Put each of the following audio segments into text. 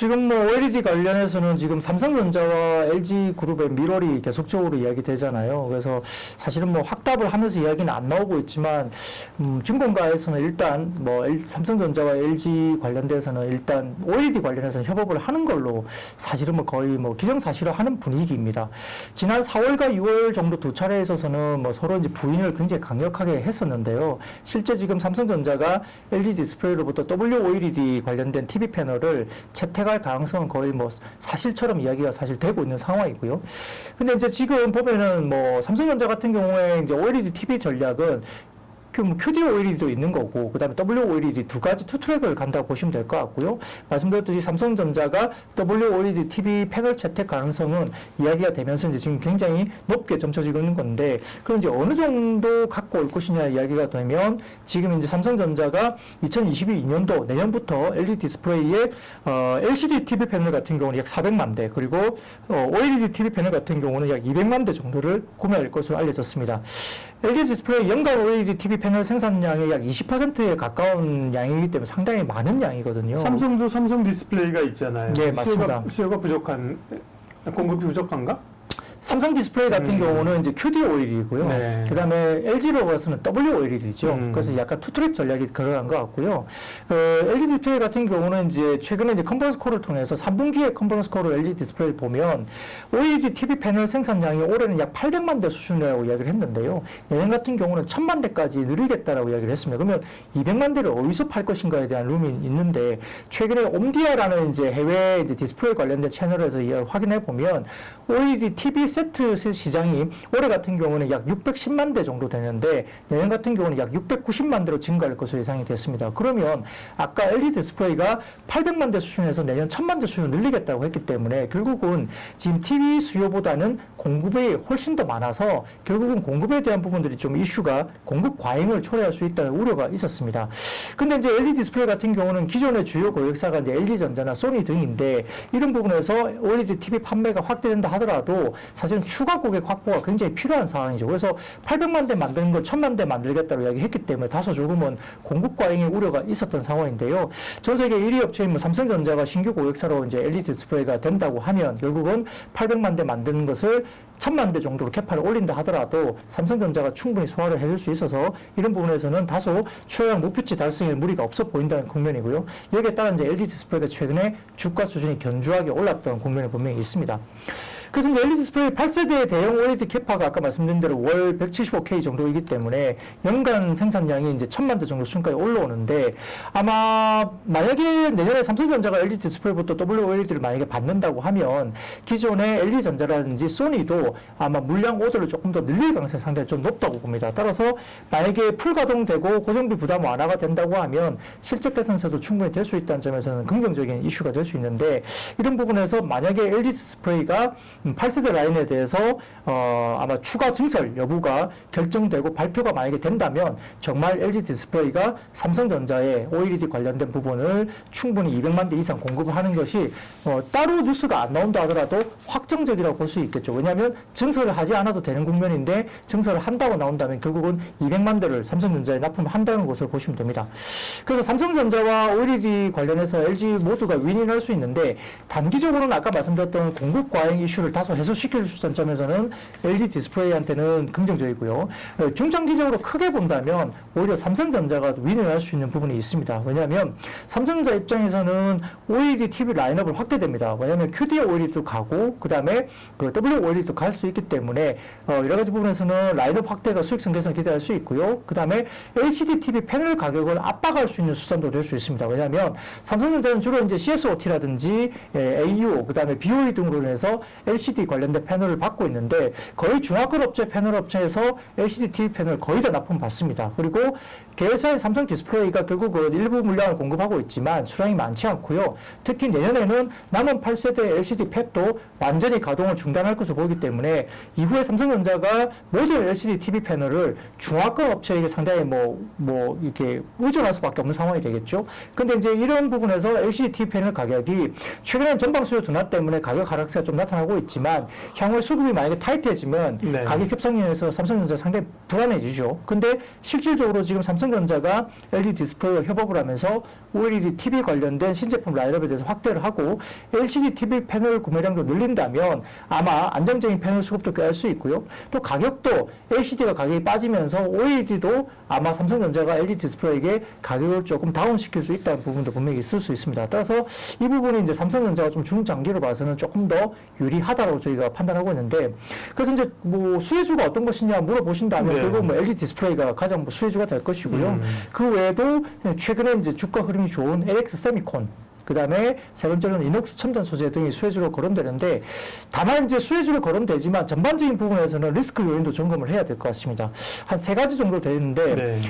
지금 뭐 OLED 관련해서는 지금 삼성전자와 LG그룹의 밀월이 계속적으로 이야기되잖아요. 그래서 사실은 뭐 확답을 하면서 이야기는 안 나오고 있지만 증권가에서는 일단 뭐 삼성전자와 LG 관련돼서는 일단 OLED 관련해서는 협업을 하는 걸로 사실은 뭐 거의 뭐 기정사실화하는 분위기입니다. 지난 4월과 6월 정도 두 차례에 있어서는 뭐 서로 이제 부인을 굉장히 강력하게 했었는데요. 실제 지금 삼성전자가 LG 디스플레이로부터 WOLED 관련된 TV 패널을 채택할 가능성은 거의 뭐 사실처럼 이야기가 사실 되고 있는 상황이고요. 근데 이제 지금 보면은 뭐 삼성전자 같은 경우에 이제 OLED TV 전략은 QD OLED도 있는 거고, 그 다음에 WOLED 두 가지 투 트랙을 간다고 보시면 될 것 같고요. 말씀드렸듯이 삼성전자가 WOLED TV 패널 채택 가능성은 이야기가 되면서 이제 지금 굉장히 높게 점쳐지고 있는 건데, 그럼 이제 어느 정도 갖고 올 것이냐 이야기가 되면, 지금 이제 삼성전자가 2022년도 내년부터 LED 디스플레이에 LCD TV 패널 같은 경우는 약 400만 대, 그리고 OLED TV 패널 같은 경우는 약 200만 대 정도를 구매할 것으로 알려졌습니다. LG 디스플레이 연간 OLED TV 패널 생산량의 약 20%에 가까운 양이기 때문에 상당히 많은 양이거든요. 삼성도 삼성 디스플레이가 있잖아요. 네, 맞습니다. 수요가 부족한, 공급이 부족한가? 삼성 디스플레이 같은 경우는 이제 QD OLED이고요. 네. 그 다음에 LG로 봐서는 WOLED죠. 그래서 약간 투트랙 전략이 들어간 것 같고요. LG 디스플레이 같은 경우는 이제 최근에 이제 컨퍼런스 콜을 통해서 3분기에 컨퍼런스 콜을 LG 디스플레이를 보면 OLED TV 패널 생산량이 올해는 약 800만 대 수준이라고 이야기를 했는데요. 내년 같은 경우는 1000만 대까지 늘리겠다라고 이야기를 했습니다. 그러면 200만 대를 어디서 팔 것인가에 대한 룸이 있는데, 최근에 옴디아라는 이제 해외 이제 디스플레이 관련된 채널에서 확인해 보면 OLED TV 세트 시장이 올해 같은 경우는 약 610만 대 정도 되는데, 내년 같은 경우는 약 690만 대로 증가할 것으로 예상이 됐습니다. 그러면 아까 LED 디스플레이가 800만 대 수준에서 내년 1000만 대 수준을 늘리겠다고 했기 때문에 결국은 지금 TV 수요보다는 공급이 훨씬 더 많아서 결국은 공급에 대한 부분들이 좀 이슈가 공급 과잉을 초래할 수 있다는 우려가 있었습니다. 근데 이제 LED 디스플레이 같은 경우는 기존의 주요 고객사가 이제 LG전자나 소니 등인데, 이런 부분에서 OLED TV 판매가 확대된다 하더라도 사실은 추가 고객 확보가 굉장히 필요한 상황이죠. 그래서 800만 대 만드는 걸 1000만 대 만들겠다고 이야기했기 때문에 다소 조금은 공급 과잉의 우려가 있었던 상황인데요. 전 세계 1위 업체인 뭐 삼성전자가 신규 고객사로 이제 LED 디스플레이가 된다고 하면 결국은 800만 대 만드는 것을 1000만 대 정도로 캐파를 올린다 하더라도 삼성전자가 충분히 소화를 해줄 수 있어서 이런 부분에서는 다소 추가량 목표치 달성에 무리가 없어 보인다는 국면이고요. 여기에 따라 이제 LED 디스플레이가 최근에 주가 수준이 견조하게 올랐던 국면이 분명히 있습니다. 그래서 이제 LED 디스플레이 8세대 대형 OLED 캐파가 아까 말씀드린 대로 월 175K 정도이기 때문에 연간 생산량이 이제 1000만 대 정도 수준까지 올라오는데, 아마 만약에 내년에 삼성전자가 LED 디스플레이부터 WOLED를 만약에 받는다고 하면 기존의 LG전자라든지 소니도 아마 물량 오더를 조금 더 늘릴 가능성이 상당히 좀 높다고 봅니다. 따라서 만약에 풀 가동되고 고정비 부담 완화가 된다고 하면 실적 개선세도 충분히 될 수 있다는 점에서는 긍정적인 이슈가 될 수 있는데, 이런 부분에서 만약에 LED 디스플레이가 8세대 라인에 대해서 아마 추가 증설 여부가 결정되고 발표가 만약에 된다면 정말 LG 디스플레이가 삼성전자의 OLED 관련된 부분을 충분히 200만 대 이상 공급을 하는 것이 따로 뉴스가 안 나온다 하더라도 확정적이라고 볼 수 있겠죠. 왜냐하면 증설을 하지 않아도 되는 국면인데 증설을 한다고 나온다면 결국은 200만 대를 삼성전자에 납품을 한다는 것으로 보시면 됩니다. 그래서 삼성전자와 OLED 관련해서 LG 모두가 윈윈할 수 있는데, 단기적으로는 아까 말씀드렸던 공급 과잉 이슈를 다소 해소시킬 수 있다는 점에서는 LG 디스플레이한테는 긍정적이고요. 중장기적으로 크게 본다면 오히려 삼성전자가 윈을 할 수 있는 부분이 있습니다. 왜냐하면 삼성전자 입장에서는 OLED TV 라인업을 확대됩니다. 왜냐하면 QD OLED도 가고 그 다음에 그 WOLED도 갈 수 있기 때문에 여러 가지 부분에서는 라인업 확대가 수익성 개선 기대할 수 있고요. 그 다음에 LCD TV 패널 가격을 압박할 수 있는 수단도 될 수 있습니다. 왜냐하면 삼성전자는 주로 이제 CSOT라든지 AU, 그 다음에 BOE 등으로 해서 LCD 관련된 패널을 받고 있는데, 거의 중화권 업체 패널 업체에서 LCD TV 패널 거의 다 납품 받습니다. 그리고 계열사의 삼성 디스플레이가 결국은 일부 물량을 공급하고 있지만 수량이 많지 않고요. 특히 내년에는 남은 8세대 LCD 팹도 완전히 가동을 중단할 것으로 보이기 때문에 이후에 삼성전자가 모든 LCD TV 패널을 중화권 업체에게 상당히 이렇게 의존할 수밖에 없는 상황이 되겠죠. 근데 이제 이런 부분에서 LCD TV 패널 가격이 최근에 전방 수요 둔화 때문에 가격 하락세가 좀 나타나고 있지만 향후 수급이 만약에 타이트해지면 네. 가격 협상력에서 삼성전자가 상당히 불안해지죠. 근데 실질적으로 지금 삼성전자가 LG 디스플레이와 협업을 하면서 OLED TV 관련된 신제품 라인업에 대해서 확대를 하고 LCD TV 패널 구매량도 늘린다면 아마 안정적인 패널 수급도 꽤 할 수 있고요. 또 가격도 LCD가 가격이 빠지면서 OLED도 아마 삼성전자가 LG 디스플레이에게 가격을 조금 다운시킬 수 있다는 부분도 분명히 있을 수 있습니다. 따라서 이 부분이 이제 삼성전자가 좀 중장기로 봐서는 조금 더 유리하다고 저희가 판단하고 있는데, 그래서 이제 뭐 수혜주가 어떤 것이냐 물어보신다면 네. 결국 뭐 LG 디스플레이가 가장 뭐 수혜주가 될 것이고요. 그 외에도 최근에 이제 주가 흐름이 좋은 LX 세미콘, 그 다음에 세 번째로는 이녹스 첨단 소재 등이 수혜주로 거론되는데, 다만 이제 수혜주로 거론되지만 전반적인 부분에서는 리스크 요인도 점검을 해야 될 것 같습니다. 한 세 가지 정도 되는데, 네.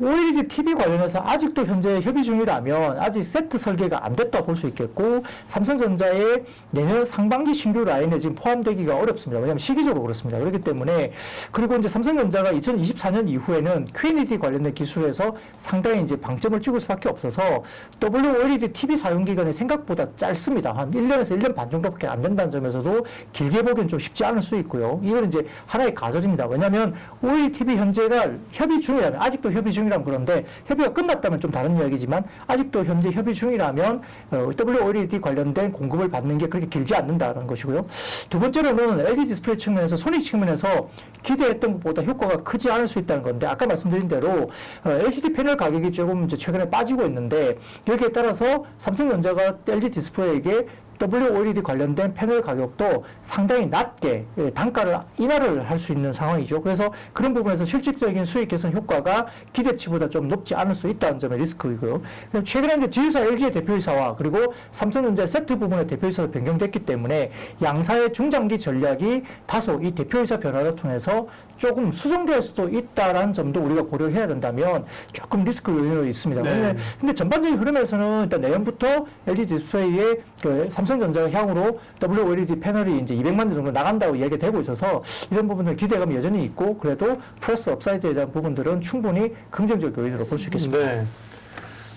OLED TV 관련해서 아직도 현재 협의 중이라면 아직 세트 설계가 안 됐다 볼 수 있겠고, 삼성전자의 내년 상반기 신규 라인에 지금 포함되기가 어렵습니다. 왜냐하면 시기적으로 그렇습니다. 그렇기 때문에, 그리고 이제 삼성전자가 2024년 이후에는 QLED 관련된 기술에서 상당히 이제 방점을 찍을 수밖에 없어서 WOLED TV 사용 기간이 생각보다 짧습니다. 한 1년에서 1년 반 정도밖에 안 된다는 점에서도 길게 보기엔 좀 쉽지 않을 수 있고요. 이건 이제 하나의 가설입니다. 왜냐하면 OLED TV 현재가 협의 중이라면, 아직도 협의 중이라면 그런데 협의가 끝났다면 좀 다른 이야기지만 아직도 현재 협의 중이라면 WOLED 관련된 공급을 받는 게 그렇게 길지 않는다는 것이고요. 두 번째로는 LG 디스플레이 측면에서, 소니 측면에서 기대했던 것보다 효과가 크지 않을 수 있다는 건데, 아까 말씀드린 대로 LCD 패널 가격이 조금 이제 최근에 빠지고 있는데, 여기에 따라서 삼성전자가 LG 디스플레이에게 WOLED 관련된 패널 가격도 상당히 낮게 단가를 인하를 할 수 있는 상황이죠. 그래서 그런 부분에서 실질적인 수익 개선 효과가 기대치보다 좀 높지 않을 수 있다는 점의 리스크이고요. 최근에 이제 지주사 LG의 대표이사와 그리고 삼성전자 세트 부분의 대표이사로 변경됐기 때문에 양사의 중장기 전략이 다소 이 대표이사 변화를 통해서 조금 수정될 수도 있다라는 점도 우리가 고려해야 된다면 조금 리스크 요인으로 있습니다. 네. 근데 전반적인 흐름에서는 일단 내년부터 LG 디스플레이의 그 삼성전자 향으로 WOLED 패널이 이제 200만 대 정도 나간다고 이야기가 되고 있어서 이런 부분들 기대감이 여전히 있고, 그래도 플러스 업사이드에 대한 부분들은 충분히 긍정적 요인으로 볼 수 있겠습니다. 네.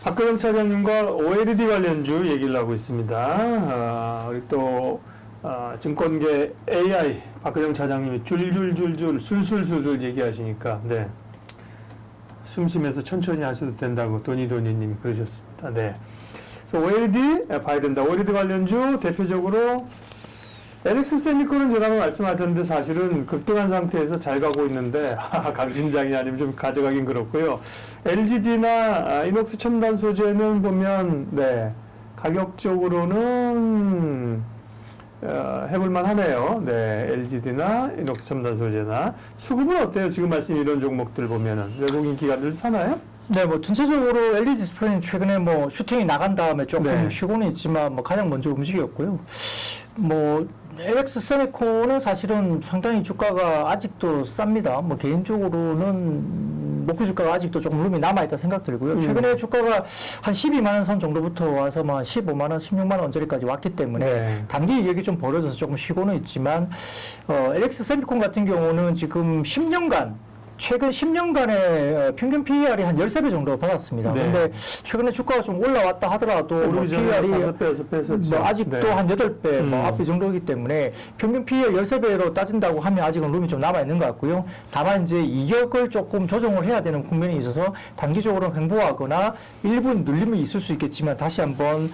박근영 차장님과 OLED 관련주 얘기를 하고 있습니다. 우리 또 증권계 AI 박근영 차장님이 줄줄줄줄 술술술술 얘기하시니까 네. 숨쉬면서 천천히 하셔도 된다고 도니도니님이 그러셨습니다. 네. 그래서 OLED 봐야 된다. OLED 관련주 대표적으로 LX 세미콘은 제가 말씀하셨는데 사실은 급등한 상태에서 잘 가고 있는데 강심장이 아니면 좀 가져가긴 그렇고요. LGD나 이녹스 첨단 소재는 보면 네, 가격적으로는 해볼만 하네요. 네, LGD나 이녹스 첨단 소재나 수급은 어때요? 지금 말씀 이런 종목들 보면은 외국인 기관들 사나요? 네, 뭐 전체적으로 LG 디스플레이는 최근에 뭐 슈팅이 나간 다음에 조금 네. 쉬고는 있지만 뭐 가장 먼저 움직였고요. 뭐 LX 세미콘은 사실은 상당히 주가가 아직도 쌉니다. 뭐 개인적으로는 목표 주가가 아직도 조금 룸이 남아있다 생각 들고요. 최근에 주가가 한 12만 원 선 정도부터 와서 뭐 15만 원, 16만 원짜리까지 왔기 때문에 네. 단기 이익이 좀 벌어져서 조금 쉬고는 있지만 LX 세미콘 같은 경우는 지금 10년간 최근 10년간의 평균 PER이 한 13배 정도 받았습니다. 네. 근데 최근에 주가가 좀 올라왔다 하더라도 뭐 오르기 전에 PER이 5배, 6배 했었죠. 뭐 아직도 네. 한 8배, 뭐 앞배 정도이기 때문에 평균 PER 13배로 따진다고 하면 아직은 룸이 좀 남아있는 것 같고요. 다만 이제 이격을 조금 조정을 해야 되는 국면이 있어서 단기적으로 횡보하거나 일부 눌림이 있을 수 있겠지만 다시 한번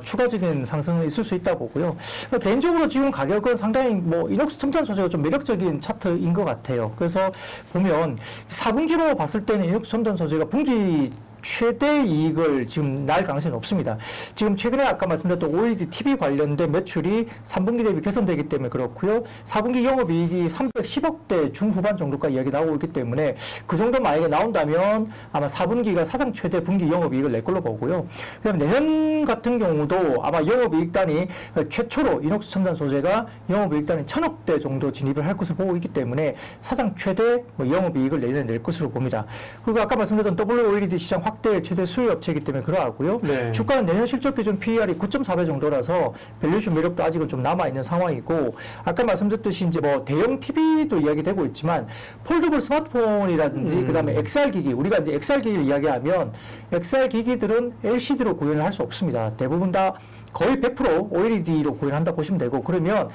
추가적인 상승은 있을 수 있다 보고요. 개인적으로 지금 가격은 상당히 뭐 이녹스 첨단 소재가 좀 매력적인 차트인 것 같아요. 그래서 보면 4분기로 봤을 때는 이녹스 첨단 소재가 분기 최대 이익을 지금 날 가능성이 높습니다. 지금 최근에 아까 말씀드렸던 OLED TV 관련된 매출이 3분기 대비 개선되기 때문에 그렇고요. 4분기 영업이익이 310억대 중후반 정도까지 이야기 나오고 있기 때문에 그 정도 만약에 나온다면 아마 4분기가 사상 최대 분기 영업이익을 낼 걸로 보고요. 그다음에 내년 같은 경우도 아마 영업이익단이 최초로 이녹스 첨단 소재가 영업이익단이 1,000억대 정도 진입을 할 것으로 보고 있기 때문에 사상 최대 영업이익을 내년에 낼 것으로 봅니다. 그리고 아까 말씀드렸던 WOLED 시장 확대 최대 수요 업체이기 때문에 그러하고요. 네. 주가는 내년 실적 기준 PER이 9.4배 정도라서 밸류에이션 매력도 아직은 좀 남아 있는 상황이고, 아까 말씀드렸듯이 이제 뭐 대형 TV도 이야기되고 있지만 폴더블 스마트폰이라든지 그다음에 XR 기기, 우리가 이제 XR 기기를 이야기하면 XR 기기들은 LCD로 구현을 할 수 없습니다. 대부분 다 거의 100% OLED로 구현한다 보시면 되고 그러면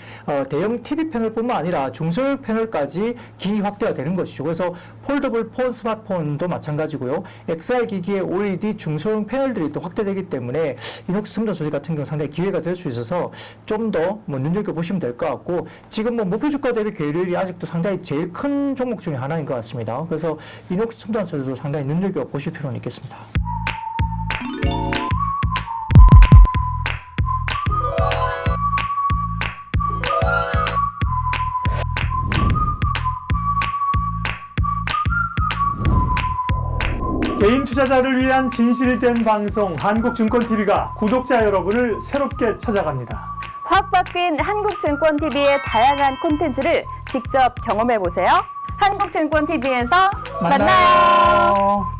대형 TV 패널뿐만 아니라 중소형 패널까지 기기 확대가 되는 것이죠. 그래서 폴더블 폰, 스마트폰도 마찬가지고요. XR 기기의 OLED 중소형 패널들이 또 확대되기 때문에 이녹스 첨단 소재 같은 경우 상당히 기회가 될 수 있어서 좀 더 뭐 눈여겨 보시면 될 것 같고 지금 뭐 목표 주가 대비 괴리율이 아직도 상당히 제일 큰 종목 중에 하나인 것 같습니다. 그래서 이녹스 첨단 소재도 상당히 눈여겨 보실 필요는 있겠습니다. 개인 투자자를 위한 진실된 방송 한국증권TV가 구독자 여러분을 새롭게 찾아갑니다. 확 바뀐 한국증권TV의 다양한 콘텐츠를 직접 경험해보세요. 한국증권TV에서 만나요.